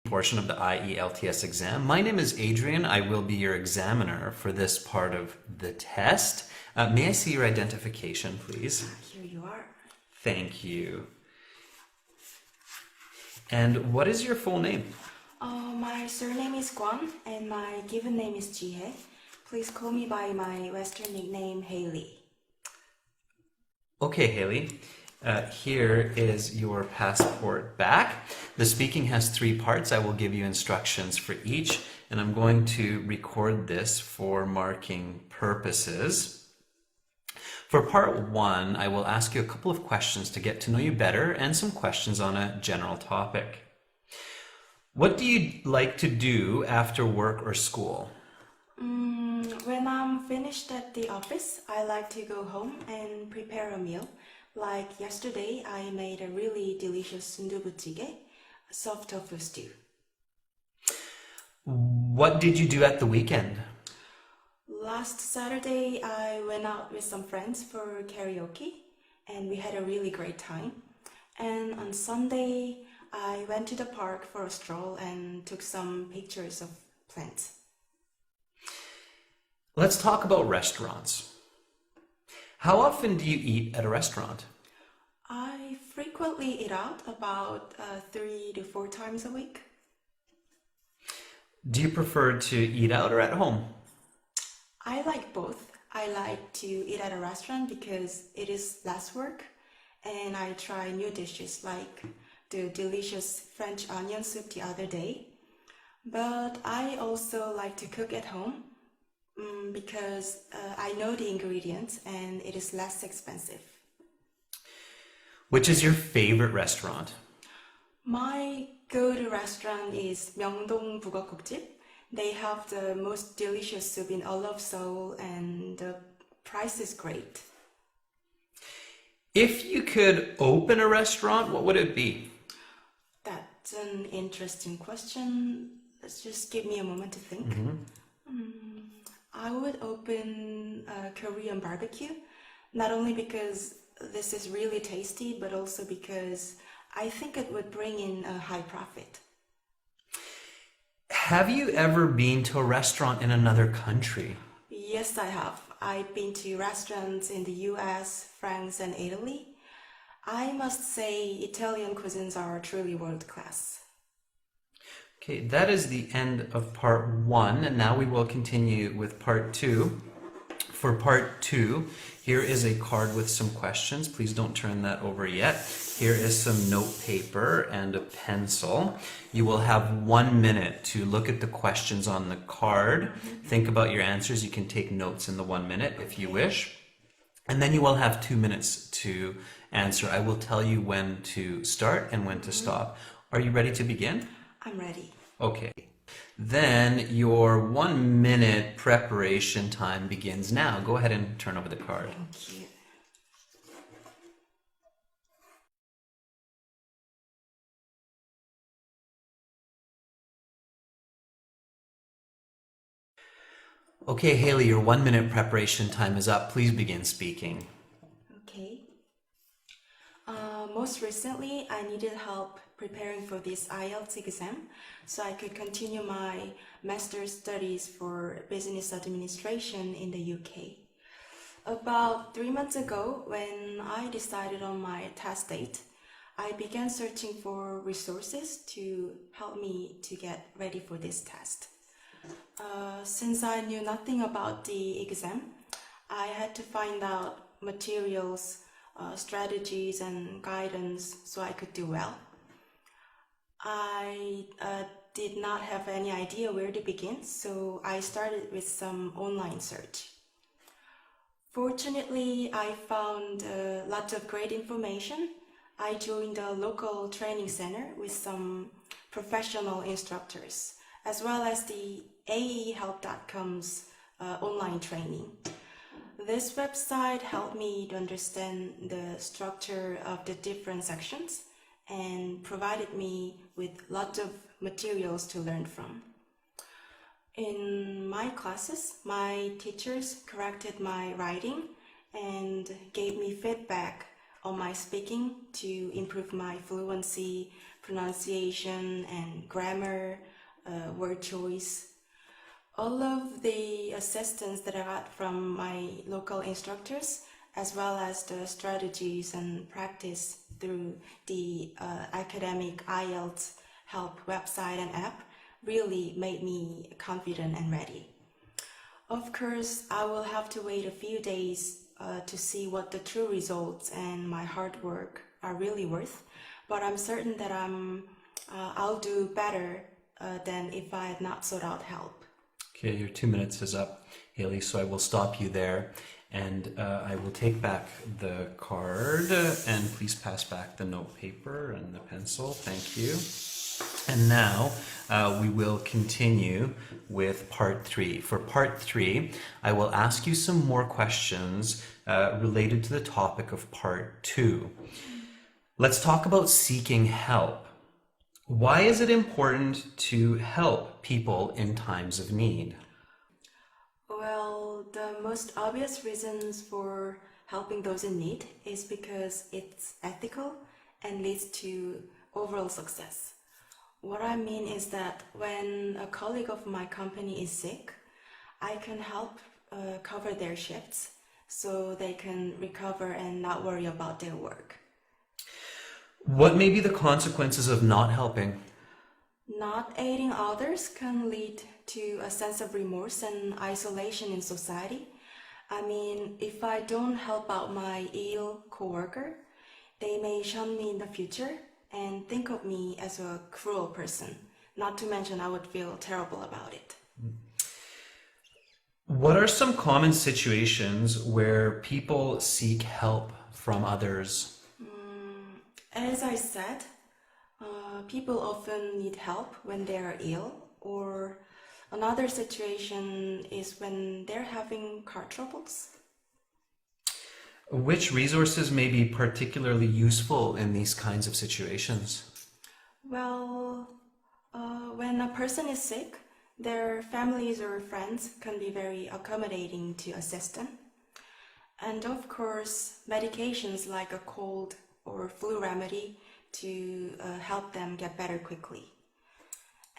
portion of the Ielts exam. My name is Adrian. I will be your examiner for this part of the test. May I see your identification, please? Here you are. Thank you. And what is your full name? My surname is Kwon and my given name is Jihae. Please call me by my Western nickname, Haley. Okay, Haley. Here is your passport back. The speaking has 3 parts. I will give you instructions for each, and I'm going to record this for marking purposes. For part 1, I will ask you a couple of questions to get to know you better and some questions on a general topic. What do you like to do after work or school? When I'm finished at the office, I like to go home and prepare a meal. Like yesterday, I made a really delicious sundubujjigae, a soft tofu stew. What did you do at the weekend? Last Saturday, I went out with some friends for karaoke, and we had a really great time. And on Sunday, I went to the park for a stroll and took some pictures of plants. Let's talk about restaurants. How often do you eat at a restaurant? I frequently eat out about 3 to 4 times a week. Do you prefer to eat out or at home? I like both. I like to eat at a restaurant because it is less work, and I try new dishes like the delicious French onion soup the other day. But I also like to cook at home because I know the ingredients and it is less expensive. Which is your favorite restaurant? My go-to restaurant is Myeongdong 북어국집. They have the most delicious soup in all of Seoul and the price is great. If you could open a restaurant, what would it be? That's an interesting question. Let's just give me a moment to think. I would open a Korean barbecue, not only because this is really tasty, but also because I think it would bring in a high profit. Have you ever been to a restaurant in another country? Yes, I have. I've been to restaurants in the US, France, and Italy. I must say Italian cuisines are truly world class. Okay, that is the end of part 1, and now we will continue with part 2. For part 2, here is a card with some questions. Please don't turn that over yet. Here is some note paper and a pencil. You will have 1 minute to look at the questions on the card. Think about your answers. You can take notes in the 1 minute if you wish. And then you will have 2 minutes to answer. I will tell you when to start and when to stop. Are you ready to begin? I'm ready. Okay. Then your 1 minute preparation time begins now. Go ahead and turn over the card. Thank you. Okay, Haley, your 1 minute preparation time is up. Please begin speaking. Okay. Most recently, I needed help preparing for this Ielts exam so I could continue my master's studies for business administration in the UK. About 3 months ago, when I decided on my test date, I began searching for resources to help me to get ready for this test. Since I knew nothing about the exam, I had to find out materials, strategies and guidance so I could do well. I did not have any idea where to begin, so I started with some online search. Fortunately, I found lots of great information. I joined a local training center with some professional instructors, as well as the aehelp.com's online training. This website helped me to understand the structure of the different sections and provided me with lots of materials to learn from. In my classes, my teachers corrected my writing and gave me feedback on my speaking to improve my fluency, pronunciation, and grammar, word choice. All of the assistance that I got from my local instructors, as well as the strategies and practice through the academic Ielts help website and app, really made me confident and ready. Of course, I will have to wait a few days to see what the true results and my hard work are really worth, but I'm certain that I'll do better than if I had not sought out help. Okay, your 2 minutes is up, Haley, so I will stop you there, and I will take back the card, and please pass back the note paper and the pencil. Thank you. And now we will continue with part 3. For part 3, I will ask you some more questions related to the topic of part 2. Let's talk about seeking help. Why is it important to help people in times of need? Well, the most obvious reasons for helping those in need is because it's ethical and leads to overall success. What I mean is that when a colleague of my company is sick, I can help cover their shifts so they can recover and not worry about their work. What may be the consequences of not helping? Not aiding others can lead to a sense of remorse and isolation in society. I mean, if I don't help out my ill coworker, they may shun me in the future and think of me as a cruel person. Not to mention I would feel terrible about it. What are some common situations where people seek help from others? As I said, people often need help when they are ill, or another situation is when they're having car troubles. Which resources may be particularly useful in these kinds of situations? Well, when a person is sick, their families or friends can be very accommodating to assist them. And of course, medications like a cold or flu remedy to help them get better quickly.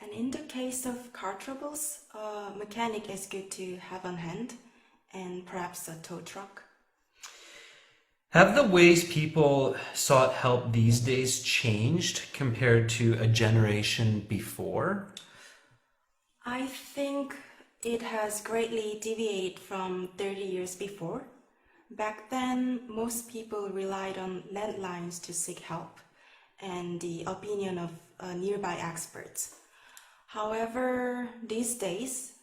And in the case of car troubles, a mechanic is good to have on hand, and perhaps a tow truck. Have the ways people sought help these days changed compared to a generation before? I think it has greatly deviated from 30 years before. Back then, most people relied on landlines to seek help and the opinion of nearby experts. However, these days,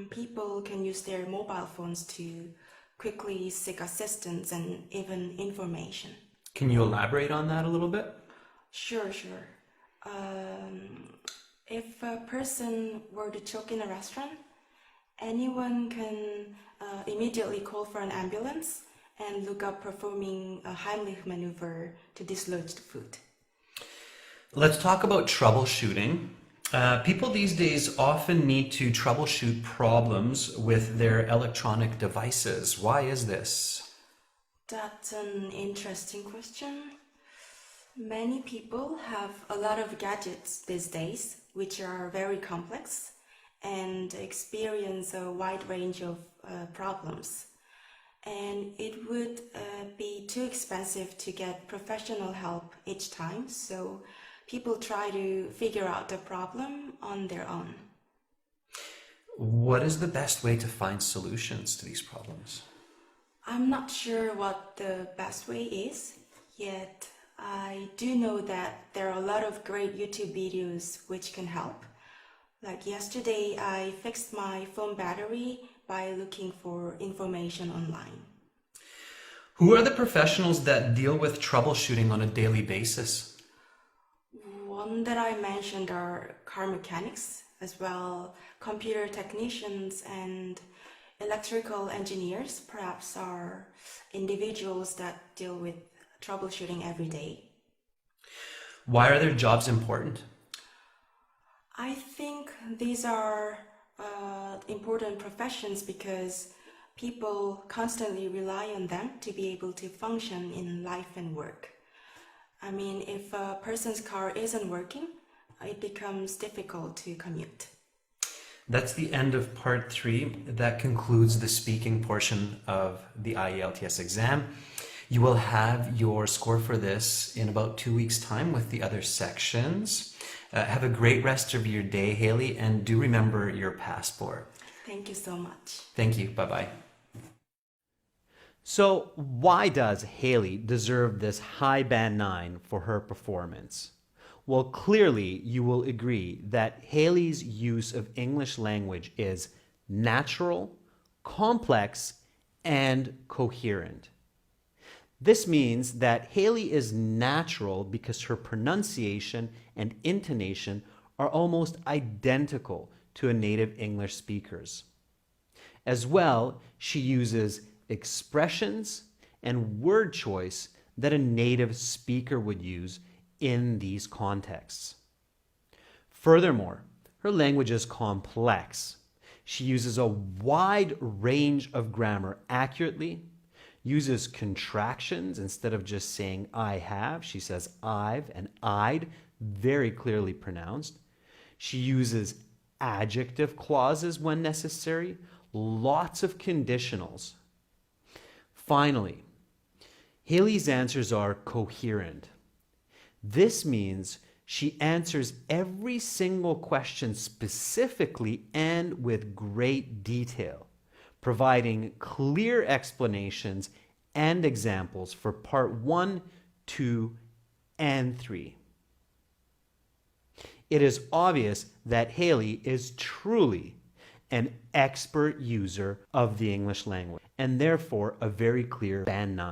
people can use their mobile phones to quickly seek assistance and even information. Can you elaborate on that a little bit? Sure. If a person were to choke in a restaurant, anyone can immediately call for an ambulance and look up performing a Heimlich maneuver to dislodge the food. Let's talk about troubleshooting. People these days often need to troubleshoot problems with their electronic devices. Why is this? That's an interesting question. Many people have a lot of gadgets these days, which are very complex and experience a wide range of problems. And it would be too expensive to get professional help each time, so people try to figure out the problem on their own. What is the best way to find solutions to these problems? I'm not sure what the best way is, yet I do know that there are a lot of great YouTube videos which can help. Like yesterday, I fixed my phone battery by looking for information online. Who are the professionals that deal with troubleshooting on a daily basis? One that I mentioned are car mechanics, as well computer technicians and electrical engineers, perhaps are individuals that deal with troubleshooting every day. Why are their jobs important? I think these are important professions because people constantly rely on them to be able to function in life and work. I mean, if a person's car isn't working, it becomes difficult to commute. That's the end of part 3. That concludes the speaking portion of the IELTS exam. You will have your score for this in about 2 weeks' time with the other sections. Have a great rest of your day, Haley, and do remember your passport. Thank you so much. Thank you. Bye-bye. So why does Haley deserve this high band 9 for her performance? Well, clearly you will agree that Haley's use of English language is natural, complex, and coherent. This means that Haley is natural because her pronunciation and intonation are almost identical to a native English speaker's. As well, she uses expressions and word choice that a native speaker would use in these contexts. Furthermore, her language is complex. She uses a wide range of grammar accurately, uses contractions instead of just saying I have. She says I've and I'd, very clearly pronounced. She uses adjective clauses when necessary, lots of conditionals. Finally, Haley's answers are coherent. This means she answers every single question specifically and with great detail, providing clear explanations and examples for part 1, 2, and 3. It is obvious that Haley is truly an expert user of the English language and therefore a very clear band 9.